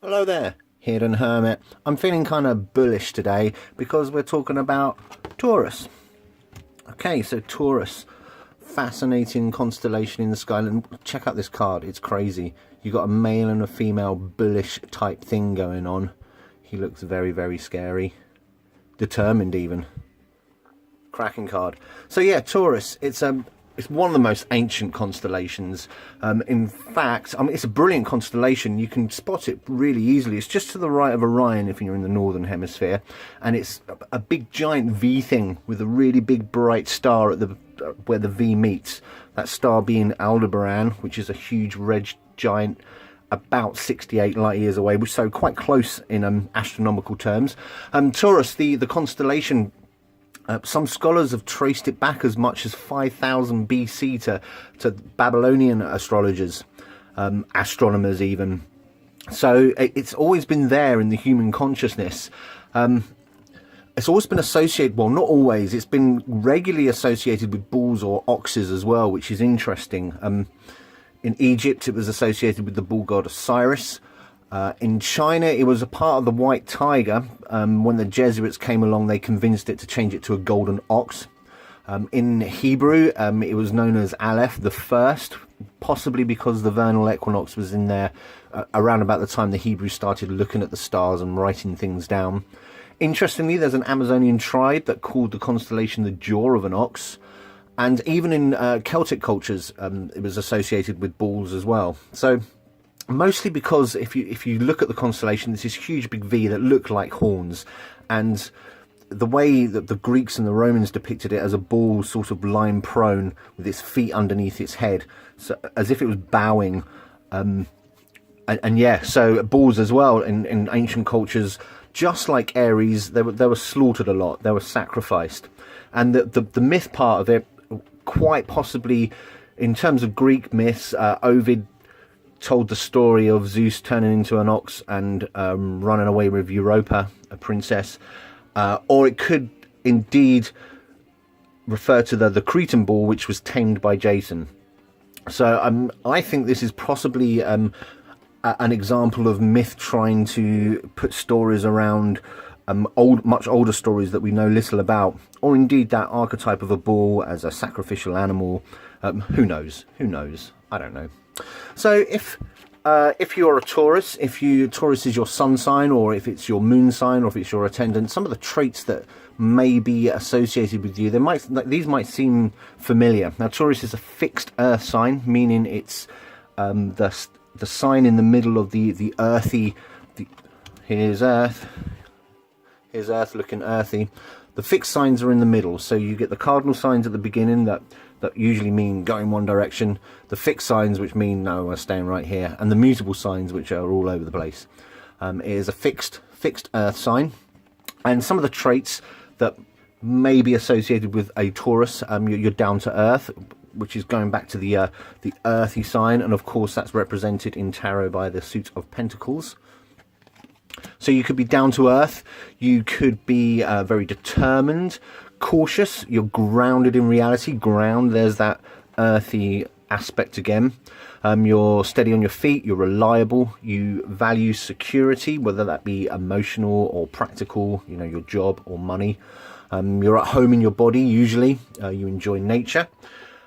Hello there, Hidden Hermit. I'm feeling kind of bullish today because we're talking about Taurus. Okay, so Taurus, fascinating constellation in the sky. And check out this card, it's crazy. You got a male and a female bullish type thing going on. He looks very, very scary. Determined even. Cracking card. So yeah, Taurus, it's one of the most ancient constellations. In fact, I mean, it's a brilliant constellation. You can spot it really easily. It's just to the right of Orion if you're in the northern hemisphere, and it's a big giant V thing with a really big bright star at the where the V meets. That star being Aldebaran, which is a huge red giant about 68 light years away, which is so quite close in astronomical terms. Taurus, the constellation. Some scholars have traced it back as much as 5000 BC to Babylonian astrologers, astronomers even. So it's always been there in the human consciousness. It's always been associated, well, not always, it's been regularly associated with bulls or oxes as well, which is interesting. In Egypt, it was associated with the bull god Osiris. In China, it was a part of the white tiger. When the Jesuits came along, they convinced it to change it to a golden ox. In Hebrew, it was known as Aleph, the first, possibly because the vernal equinox was in there around about the time the Hebrews started looking at the stars and writing things down. Interestingly, there's an Amazonian tribe that called the constellation the jaw of an ox. And even in Celtic cultures, it was associated with bulls as well. So mostly because if you look at the constellation, there's this huge big V that look like horns, and the way that the Greeks and the Romans depicted it as a bull sort of lying prone with its feet underneath its head, so as if it was bowing. And yeah, so bulls as well in ancient cultures, just like Aries, they were slaughtered a lot, they were sacrificed. And the myth part of it, quite possibly in terms of Greek myths, Ovid told the story of Zeus turning into an ox and running away with Europa, a princess, or it could indeed refer to the Cretan bull, which was tamed by Jason. So I think this is possibly an example of myth trying to put stories around much older stories that we know little about, or indeed that archetype of a bull as a sacrificial animal. Who knows? Who knows? I don't know. So if you're a Taurus, Taurus is your sun sign, or if it's your moon sign, or if it's your ascendant, some of the traits that may be associated with you, these might seem familiar. Now, Taurus is a fixed earth sign, meaning it's the sign in the middle of the earthy. Here's Earth looking earthy. The fixed signs are in the middle, so you get the cardinal signs at the beginning that usually mean going one direction, the fixed signs which mean no, we're staying right here, and the mutable signs which are all over the place. It is a fixed earth sign, and some of the traits that may be associated with a Taurus, you're down to earth, which is going back to the earthy sign, and of course that's represented in tarot by the suit of pentacles. So you could be down to earth, you could be very determined, cautious, you're grounded in reality. Ground, there's that earthy aspect again. You're steady on your feet, you're reliable, you value security, whether that be emotional or practical, your job or money. You're at home in your body usually, you enjoy nature,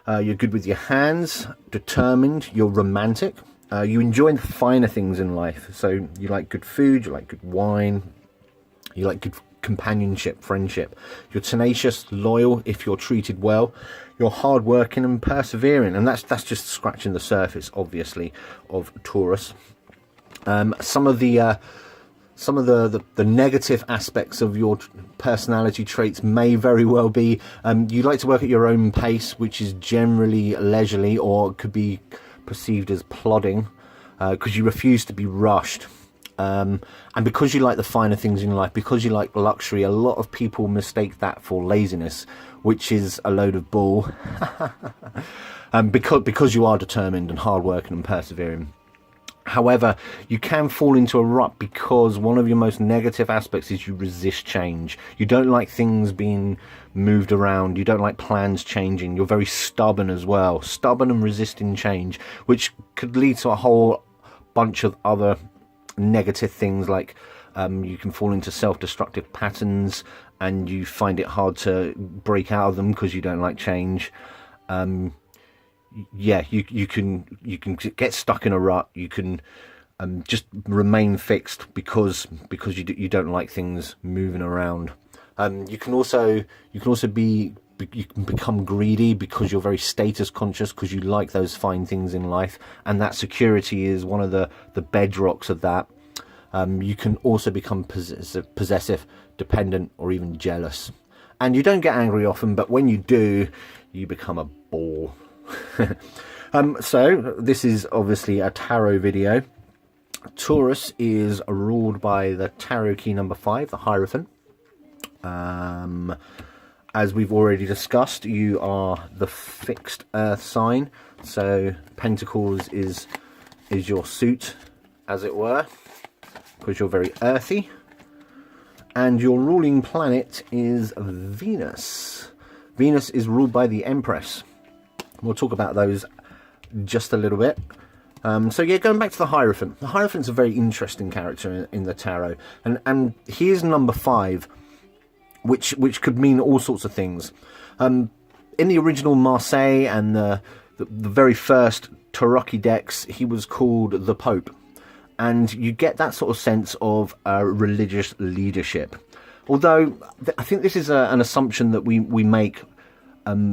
you're good with your hands, determined, you're romantic. You enjoy the finer things in life, so you like good food, you like good wine, you like good companionship, friendship. You're tenacious, loyal if you're treated well. You're hardworking and persevering, and that's just scratching the surface, obviously, of Taurus. Some of the negative aspects of your personality traits may very well be you like to work at your own pace, which is generally leisurely, or could be perceived as plodding, because you refuse to be rushed, and because you like the finer things in life, because you like luxury, a lot of people mistake that for laziness, which is a load of bull. Because you are determined and hardworking and persevering. However, you can fall into a rut because one of your most negative aspects is you resist change. You don't like things being moved around. You don't like plans changing. You're very stubborn as well. Stubborn and resisting change, which could lead to a whole bunch of other negative things like you can fall into self-destructive patterns and you find it hard to break out of them because you don't like change. Yeah, you can get stuck in a rut. You can just remain fixed because you don't like things moving around. You can also you can become greedy because you're very status conscious, because you like those fine things in life, and that security is one of the bedrocks of that. You can also become possessive, dependent, or even jealous. And you don't get angry often, but when you do, you become a bore. So this is obviously a tarot video. Taurus is ruled by the tarot key number 5, the Hierophant. As we've already discussed, you are the fixed earth sign, so Pentacles is your suit, as it were, because you're very earthy. And your ruling planet is Venus. Venus is ruled by the Empress. We'll talk about those just a little bit. So yeah, going back to the Hierophant. The Hierophant's a very interesting character in the tarot, and he is number 5, which could mean all sorts of things. In the original Marseille and the very first Tarocchi decks, he was called the Pope, and you get that sort of sense of religious leadership. Although I think this is an assumption that we make,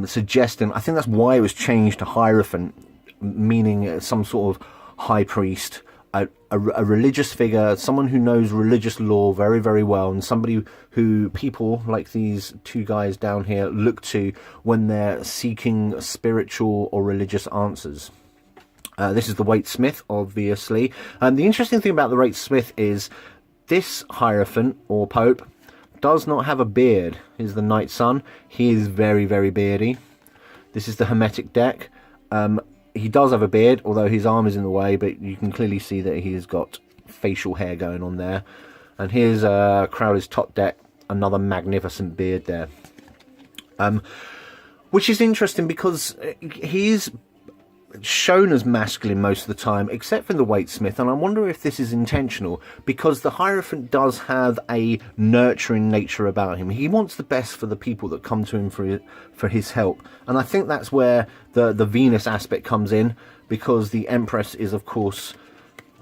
suggesting, I think that's why it was changed to Hierophant, meaning some sort of high priest, a religious figure, someone who knows religious law very, very well, and somebody who people like these two guys down here look to when they're seeking spiritual or religious answers. This is the Waite Smith, obviously. The interesting thing about the Waite Smith is this Hierophant, or Pope, does not have a beard. He's the Night Sun. He is very, very beardy. This is the Hermetic deck. He does have a beard, although his arm is in the way, but you can clearly see that he's got facial hair going on there. And here's Crowley's top deck, another magnificent beard there. Which is interesting because he's shown as masculine most of the time, except for the Waite Smith, and I wonder if this is intentional, because the Hierophant does have a nurturing nature about him. He wants the best for the people that come to him for his help, and I think that's where the Venus aspect comes in, because the Empress is, of course,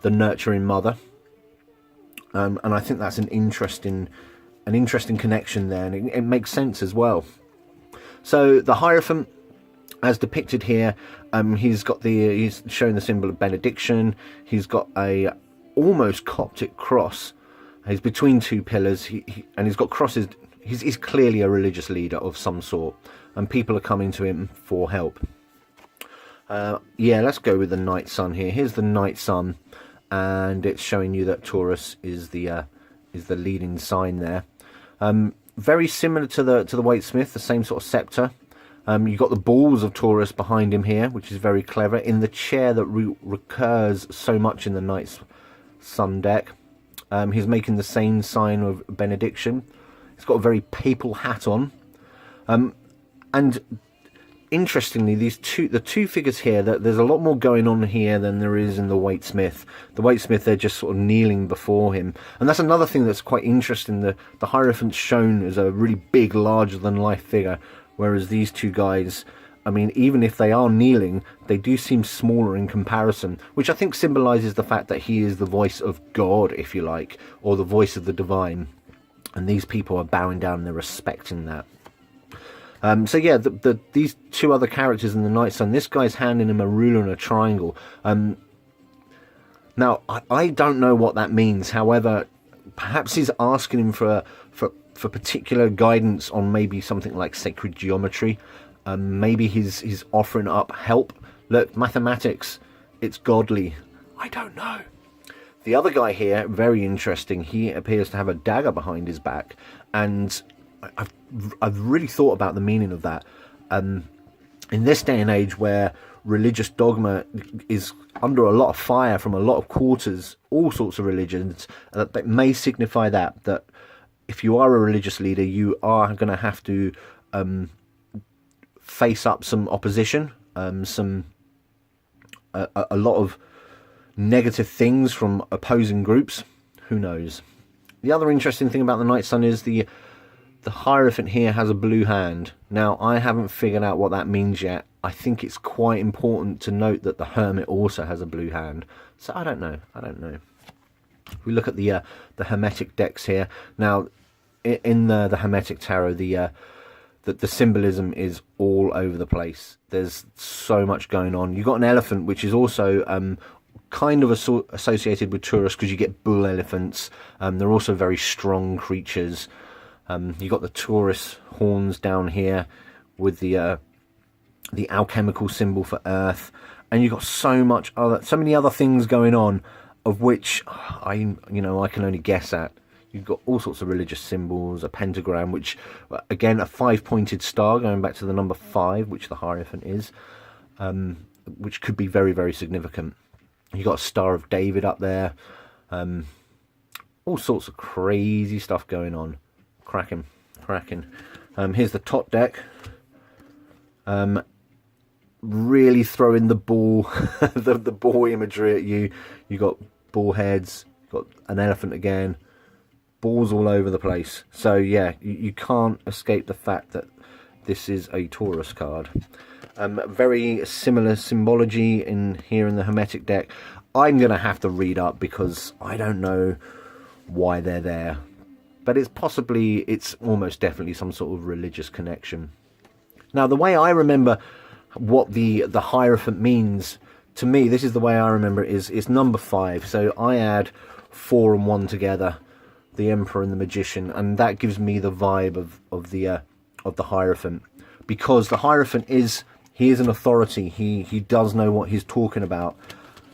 the nurturing mother, and I think that's an interesting connection there, and it makes sense as well. So the Hierophant, as depicted here, he's showing the symbol of benediction. He's got a almost Coptic cross. He's between two pillars, and he's got crosses. He's clearly a religious leader of some sort, and people are coming to him for help. Yeah, let's go with the Night Sun here. Here's the Night Sun, and it's showing you that Taurus is the leading sign there. Very similar to the Waite Smith, the same sort of scepter. You've got the balls of Taurus behind him here, which is very clever, in the chair that recurs so much in the Night Sun deck. He's making the same sign of benediction. He's got a very papal hat on. And interestingly, the two figures here, there's a lot more going on here than there is in the Waite Smith. The Waite Smith, they're just sort of kneeling before him. And that's another thing that's quite interesting. The Hierophant's shown as a really big, larger-than-life figure, whereas these two guys, I mean, even if they are kneeling, they do seem smaller in comparison, which I think symbolises the fact that he is the voice of God, if you like, or the voice of the divine. And these people are bowing down and they're respecting that. So yeah, these two other characters in the Night Sun, this guy's handing him a ruler and a triangle. Now, I don't know what that means. However, perhaps he's asking him for particular guidance on maybe something like sacred geometry. Maybe he's offering up help. Look, mathematics, it's godly. I don't know. The other guy here, very interesting. He appears to have a dagger behind his back, and I've really thought about the meaning of that. In this day and age where religious dogma is under a lot of fire from a lot of quarters, all sorts of religions, that may signify that if you are a religious leader, you are going to have to face up some opposition, a lot of negative things from opposing groups. Who knows? The other interesting thing about the Night Sun is the Hierophant here has a blue hand. Now, I haven't figured out what that means yet. I think it's quite important to note that the Hermit also has a blue hand. So I don't know. We look at the Hermetic decks here. Now, in the Hermetic Tarot, the symbolism is all over the place. There's so much going on. You've got an elephant, which is also kind of associated with Taurus, because you get bull elephants. They're also very strong creatures. You've got the Taurus horns down here with the alchemical symbol for Earth, and you've got so many other things going on, of which I can only guess at. You've got all sorts of religious symbols, a pentagram, which, again, a 5-pointed star, going back to the number 5, which the Hierophant is, which could be very, very significant. You've got a Star of David up there. All sorts of crazy stuff going on. Cracking. Here's the top deck. Really throwing the ball, the ball imagery at you. You've got ball heads, you've got an elephant again. Balls all over the place. So yeah, you can't escape the fact that this is a Taurus card. Very similar symbology in here in the Hermetic deck. I'm going to have to read up because I don't know why they're there. But it's almost definitely some sort of religious connection. Now, the way I remember what the Hierophant means, to me, this is the way I remember it, is number 5. So I add 4 and 1 together, the Emperor and the Magician, and that gives me the vibe of the Hierophant, because the Hierophant is an authority. He does know what he's talking about,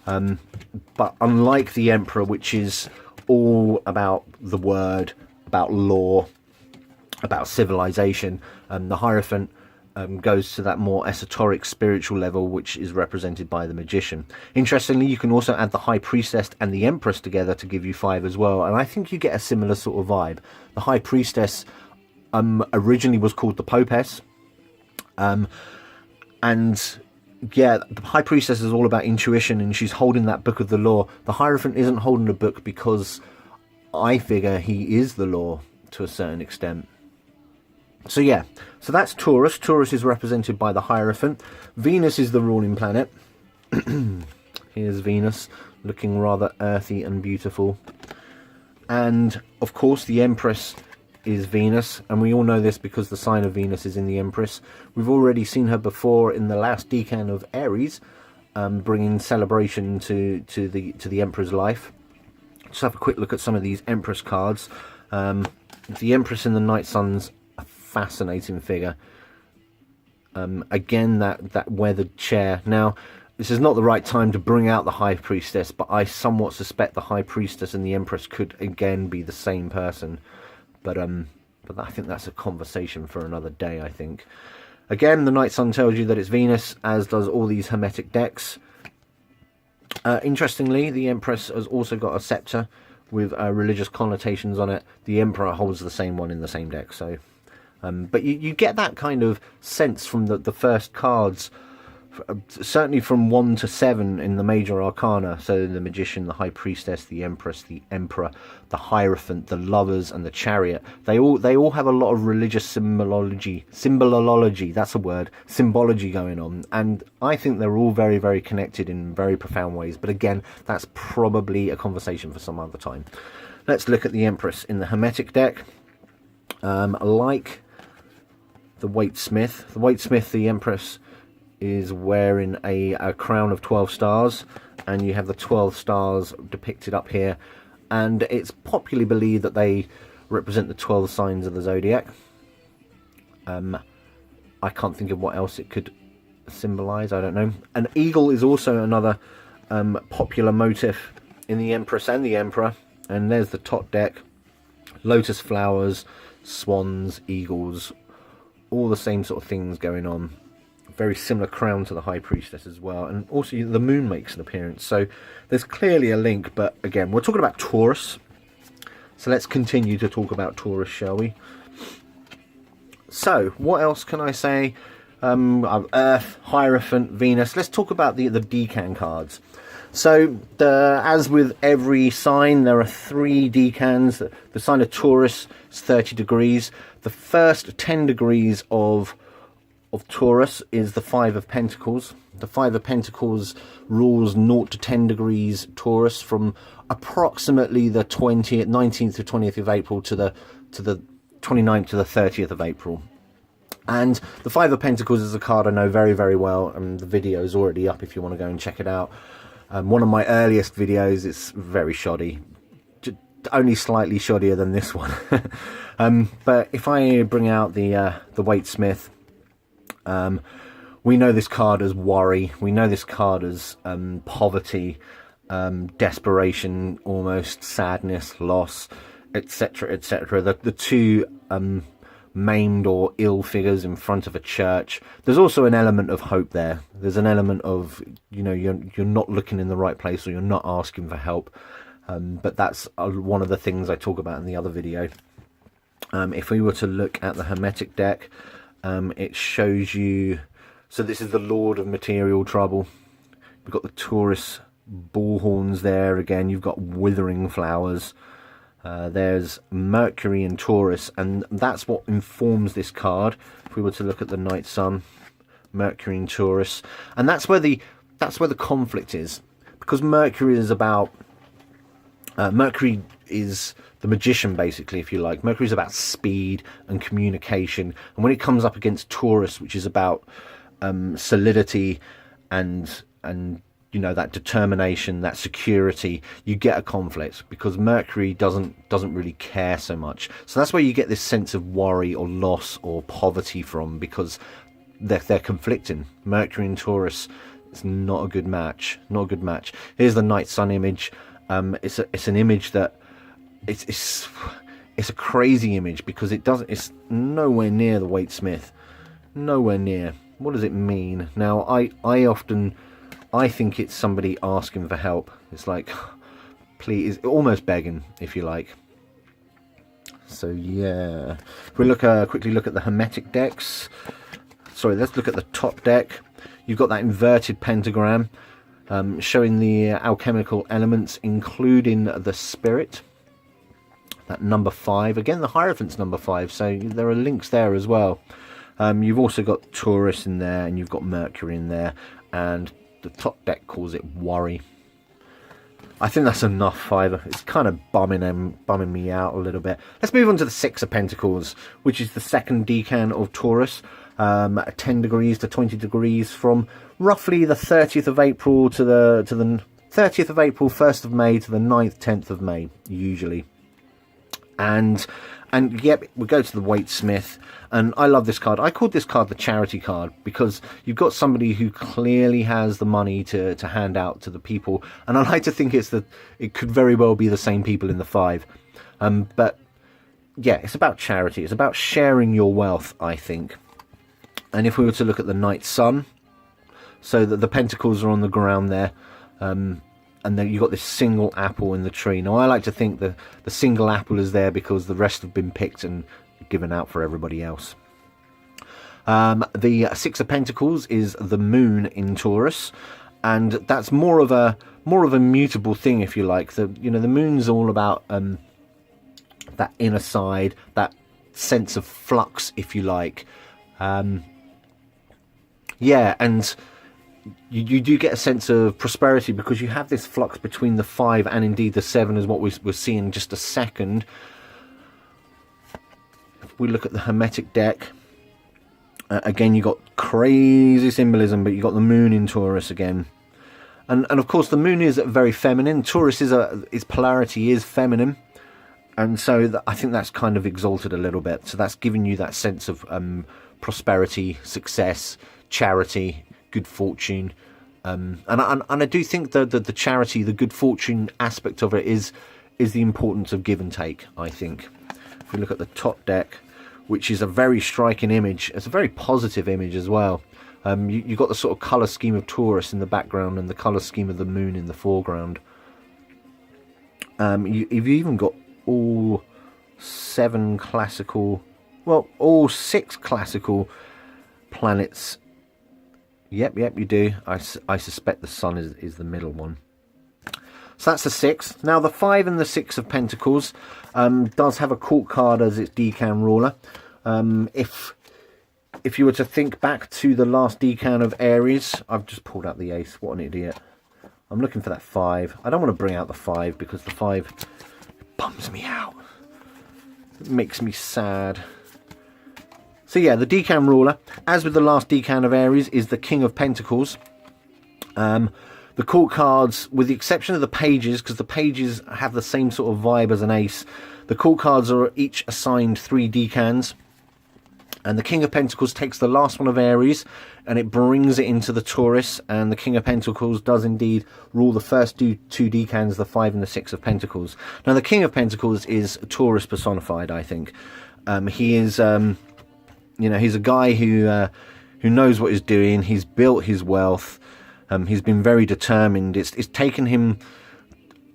but unlike the Emperor, which is all about the word, about law, about civilization, the Hierophant goes to that more esoteric spiritual level, which is represented by the Magician. Interestingly, you can also add the High Priestess and the Empress together to give you 5 as well, and I think you get a similar sort of vibe. The High Priestess originally was called the Popess, and yeah, the High Priestess is all about intuition, and she's holding that book of the law. The Hierophant isn't holding a book because I figure he is the law to a certain extent. So yeah, so that's Taurus. Taurus is represented by the Hierophant. Venus is the ruling planet. Here's Venus, looking rather earthy and beautiful. And of course the Empress is Venus, and we all know this because the sign of Venus is in the Empress. We've already seen her before in the last decan of Aries, bringing celebration to the Emperor's life. Just have a quick look at some of these Empress cards. The Empress in the Night Sun's a fascinating figure. Again, that weathered chair. Now, this is not the right time to bring out the High Priestess, but I somewhat suspect the High Priestess and the Empress could again be the same person. But I think that's a conversation for another day, I think. Again, the Night Sun tells you that it's Venus, as does all these Hermetic decks. Interestingly, the Empress has also got a scepter with religious connotations on it. The Emperor holds the same one in the same deck. So, but you get that kind of sense from the first cards, certainly from 1 to 7 in the major arcana. So the Magician, the High Priestess, the Empress, the Emperor, the Hierophant, the Lovers, and the Chariot. They all have a lot of religious symbology. That's a word. Symbology going on, and I think they're all very, very connected in very profound ways. But again, that's probably a conversation for some other time. Let's look at the Empress in the Hermetic deck. Like the Waitsmith, the Empress is wearing a crown of 12 stars, and you have the 12 stars depicted up here, and it's popularly believed that they represent the 12 signs of the zodiac. I can't think of what else it could symbolize. I don't know. An eagle is also another popular motif in the Empress and the Emperor, and there's the top deck. Lotus flowers, swans, eagles, all the same sort of things going on. Very similar crown to the High Priestess as well, and also the moon makes an appearance, so there's clearly a link. But again, we're talking about Taurus, so let's continue to talk about Taurus, shall we? So what else can I say? Earth, Hierophant, Venus. Let's talk about the decan cards. So, as with every sign, there are 3 decans. The sign of Taurus is 30 degrees. The first 10 degrees of Taurus is the 5 of Pentacles. The 5 of Pentacles rules 0 to 10 degrees Taurus from approximately the 19th to 20th of April to the 29th to the 30th of April. And the 5 of Pentacles is a card I know very, very well, and the video is already up if you want to go and check it out. One of my earliest videos, it's very shoddy, only slightly shoddier than this one. But if I bring out the Waite-Smith, we know this card as worry, we know this card as poverty, desperation, almost sadness, loss, etc., etc. The 2 maimed or ill figures in front of a church. There's also an element of hope there. There's an element of, you know, you're not looking in the right place, or you're not asking for help. But that's one of the things I talk about in the other video. If we were to look at the Hermetic deck, it shows you, so this is the Lord of Material Trouble. We've got the Taurus bullhorns there again. You've got withering flowers. There's Mercury in Taurus, and that's what informs this card. If we were to look at the Night Sun, Mercury in Taurus, and that's where the conflict is, because Mercury is about Mercury is the magician, basically, if you like. Mercury is about speed and communication, and when it comes up against Taurus, which is about solidity and you know, that determination, that security, you get a conflict, because Mercury doesn't really care so much. So that's where you get this sense of worry or loss or poverty from, because they're conflicting. Mercury and Taurus is not a good match. Not a good match. Here's the Night Sun image. It's an image that it's a crazy image, because it's nowhere near the Waite-Smith. Nowhere near. What does it mean? Now, I think it's somebody asking for help. It's like, please, almost begging, if you like. So yeah, if we quickly look at the Hermetic decks. Sorry, let's look at the top deck. You've got that inverted pentagram, showing the alchemical elements, including the Spirit. That number 5 again, the Hierophant's number 5. So there are links there as well. You've also got Taurus in there, and you've got Mercury in there, and the top deck calls it worry. I think that's enough fibre. It's kind of bumming me out a little bit. Let's move on to the 6 of Pentacles, which is the second decan of Taurus. 10 degrees to 20 degrees from roughly the 30th of April to the 30th of April, 1st of May to the 9th, 10th of May, usually. And yep, we go to the Waite-Smith, and I love this card. I called this card the charity card, because you've got somebody who clearly has the money to hand out to the people, and I like to think it could very well be the same people in the 5. But yeah, it's about charity. It's about sharing your wealth, I think. And if we were to look at the Night Sun, so that the pentacles are on the ground there, and then you've got this single apple in the tree. Now, I like to think the single apple is there because the rest have been picked and given out for everybody else. The 6 of Pentacles is the Moon in Taurus, and that's more of a mutable thing, if you like. The Moon's all about that inner side, that sense of flux, if you like. Yeah, and you do get a sense of prosperity, because you have this flux between the 5 and indeed the 7, is what we're seeing in just a second. If we look at the Hermetic deck, again, you got crazy symbolism, but you got the Moon in Taurus again, and of course the Moon is very feminine. Taurus its polarity is feminine, and so I think that's kind of exalted a little bit. So that's giving you that sense of prosperity, success, charity, good fortune, and I do think the charity, the good fortune aspect of it is the importance of give and take, I think. If we look at the top deck, which is a very striking image, it's a very positive image as well. You've got the sort of colour scheme of Taurus in the background and the colour scheme of the Moon in the foreground. You've even got all 6 classical planets. Yep, you do. I suspect the Sun is the middle one. So that's the 6. Now the 5 and the 6 of Pentacles does have a court card as its decan ruler. If you were to think back to the last decan of Aries, I've just pulled out the ace. What an idiot. I'm looking for that 5. I don't want to bring out the 5 because the 5 bums me out. It makes me sad. So yeah, the decan ruler, as with the last decan of Aries, is the King of Pentacles. The court cards, with the exception of the pages, because the pages have the same sort of vibe as an ace, the court cards are each assigned 3 decans. And the King of Pentacles takes the last one of Aries and it brings it into the Taurus. And the King of Pentacles does indeed rule the first 2 decans, the 5 and the 6 of Pentacles. Now, the King of Pentacles is Taurus personified, I think. He is, he's a guy who knows what he's doing. He's built his wealth. He's been very determined. It's taken him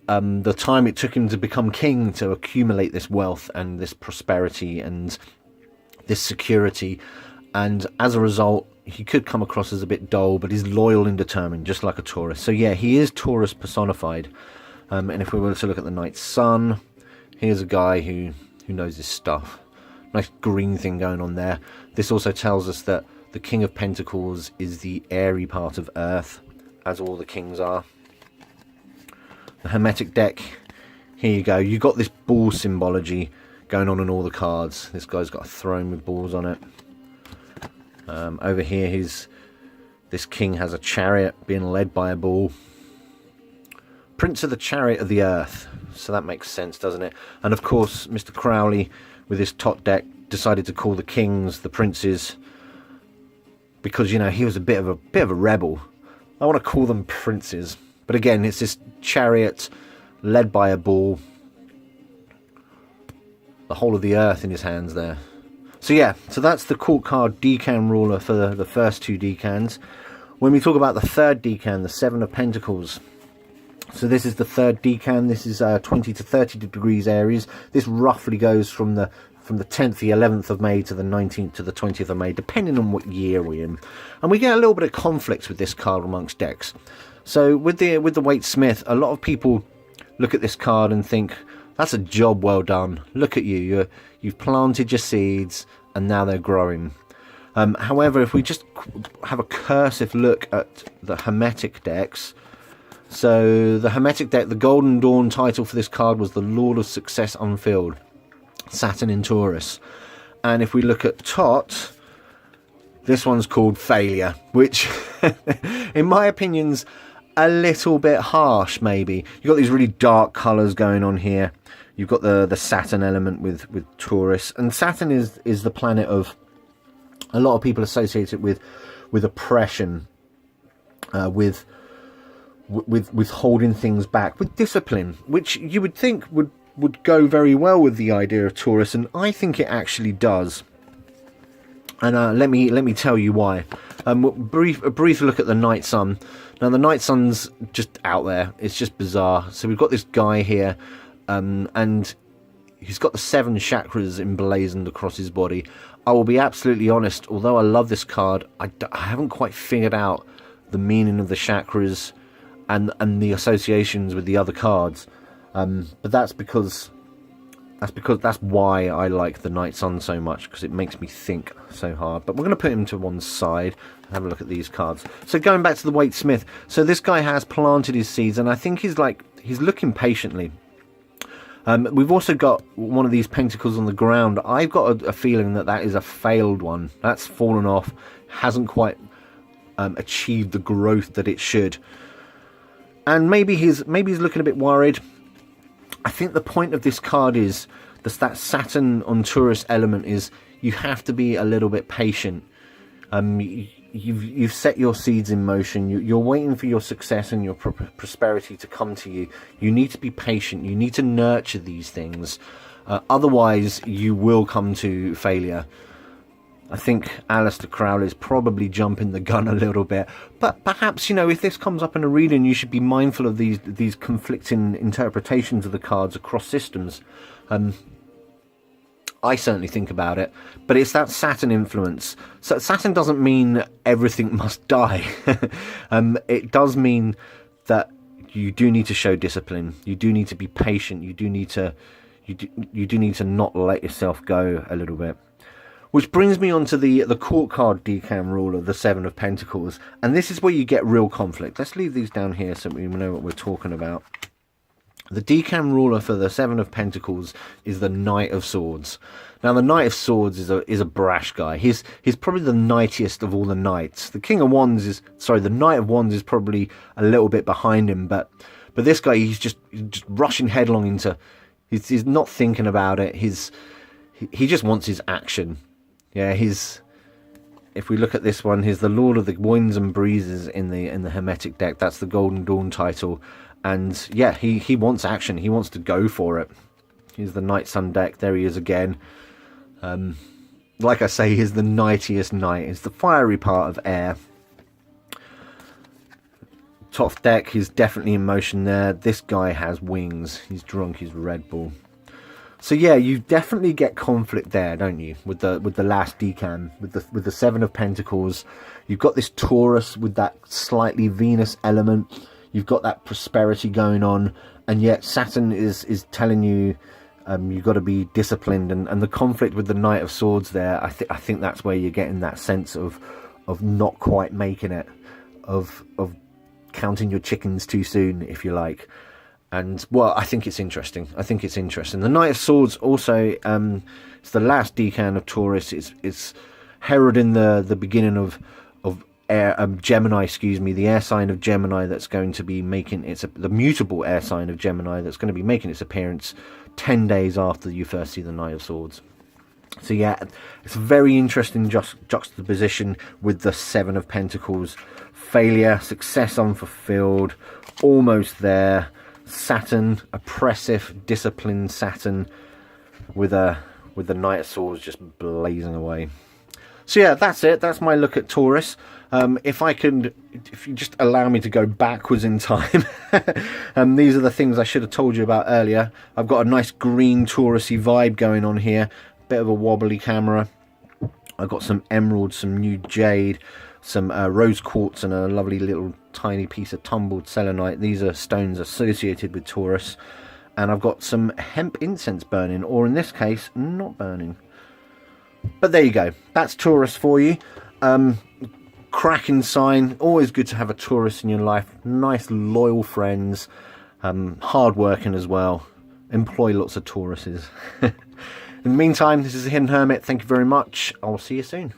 the time it took him to become king to accumulate this wealth and this prosperity and this security, and as a result he could come across as a bit dull, but he's loyal and determined, just like a Taurus. So yeah, he is Taurus personified. And if we were to look at the Night Sun, here's a guy who knows his stuff. Nice green thing going on there. This also tells us that the King of Pentacles is the airy part of Earth, as all the kings are. The Hermetic deck, here you go. You got this ball symbology going on in all the cards. This guy's got a throne with balls on it. Over here, this king has a chariot being led by a bull. Prince of the Chariot of the Earth. So that makes sense, doesn't it? And of course, Mr. Crowley, with his top deck, decided to call the kings the princes because, you know, he was a bit of a rebel. I want to call them princes. But again, it's this chariot led by a bull. The whole of the earth in his hands there. So yeah, so that's the court card decan ruler for the first 2 decans. When we talk about the 3rd decan, the 7 of Pentacles, so this is the 3rd decan. This is 20 to 30 degrees Aries. This roughly goes from the 10th, the 11th of May to the 19th to the 20th of May, depending on what year we're in. And we get a little bit of conflict with this card amongst decks. So with the Waite Smith, a lot of people look at this card and think, that's a job well done. Look at you. You've planted your seeds and now they're growing. However, if we just have a cursive look at the Hermetic decks. So the Hermetic deck, the Golden Dawn title for this card was the Lord of Success Unfilled. Saturn in Taurus. And if we look at Tot, this one's called Failure, which in my opinion's a little bit harsh, maybe. You've got these really dark colours going on here. You've got the Saturn element with Taurus, and Saturn is the planet of, a lot of people associate it with oppression, with holding things back, with discipline, which you would think would go very well with the idea of Taurus, and I think it actually does. And let me tell you why. A brief look at the Night Sun. Now the Night Sun's just out there. It's just bizarre. So we've got this guy here, and he's got the 7 chakras emblazoned across his body. I will be absolutely honest. Although I love this card, I haven't quite figured out the meaning of the chakras and the associations with the other cards. But that's why I like the Night Sun so much, because it makes me think so hard. But we're going to put him to one side and have a look at these cards. So going back to the Waite Smith, so this guy has planted his seeds, and I think he's looking patiently. We've also got one of these pentacles on the ground. I've got a feeling that is a failed one. That's fallen off, hasn't quite achieved the growth that it should. And maybe he's looking a bit worried. I think the point of this card is that Saturn on Taurus element is you have to be a little bit patient. You've set your seeds in motion. You're waiting for your success and your prosperity to come to you. You need to be patient. You need to nurture these things. Otherwise, you will come to failure. I think Aleister Crowley is probably jumping the gun a little bit. But perhaps, if this comes up in a reading, you should be mindful of these conflicting interpretations of the cards across systems. I certainly think about it, but it's that Saturn influence. So Saturn doesn't mean everything must die. It does mean that you do need to show discipline. You do need to be patient. You do need to not let yourself go a little bit. Which brings me on to the court card decam rule of the Seven of Pentacles. And this is where you get real conflict. Let's leave these down here so we know what we're talking about. The decam ruler for the Seven of Pentacles is the Knight of Swords. Now, the Knight of Swords is a brash guy. He's probably the knightiest of all the knights. The King of Wands is, sorry, the Knight of Wands is probably a little bit behind him, but this guy, he's just rushing headlong into. He's not thinking about it. He just wants his action. Yeah, if we look at this one, he's the Lord of the Winds and Breezes in the Hermetic deck. That's the Golden Dawn title. And yeah, he wants action. He wants to go for it. Here's the Night Sun deck. There he is again. Like I say, he's the knightiest knight. It's the fiery part of air. Top deck, he's definitely in motion there. This guy has wings. He's drunk his Red Bull. So yeah, you definitely get conflict there, don't you? With the last decam, with the Seven of Pentacles, you've got this Taurus with that slightly Venus element. You've got that prosperity going on, and yet Saturn is telling you you've got to be disciplined. And the conflict with the Knight of Swords there, I think that's where you're getting that sense of not quite making it, of counting your chickens too soon, if you like. And, well, I think it's interesting. The Knight of Swords also, it's the last decan of Taurus. It's heralding the beginning of Gemini, excuse me, the air sign of Gemini that's going to be making the mutable air sign of Gemini that's going to be making its appearance 10 days after you first see the Knight of Swords. So yeah, it's a very interesting juxtaposition with the Seven of Pentacles. Failure, success unfulfilled, almost there. Saturn, oppressive, disciplined Saturn with the Knight of Swords just blazing away. So yeah, that's it. That's my look at Taurus. If you just allow me to go backwards in time, these are the things I should have told you about earlier. I've got a nice green Taurusy vibe going on here. Bit of a wobbly camera. I've got some emeralds, some new jade, some rose quartz, and a lovely little tiny piece of tumbled selenite. These are stones associated with Taurus. And I've got some hemp incense burning, or in this case, not burning. But there you go. That's Taurus for you. Cracking sign. Always good to have a Taurus in your life. Nice, loyal friends. Hard working as well. Employ lots of Tauruses. In the meantime, this is the Hidden Hermit. Thank you very much. I'll see you soon.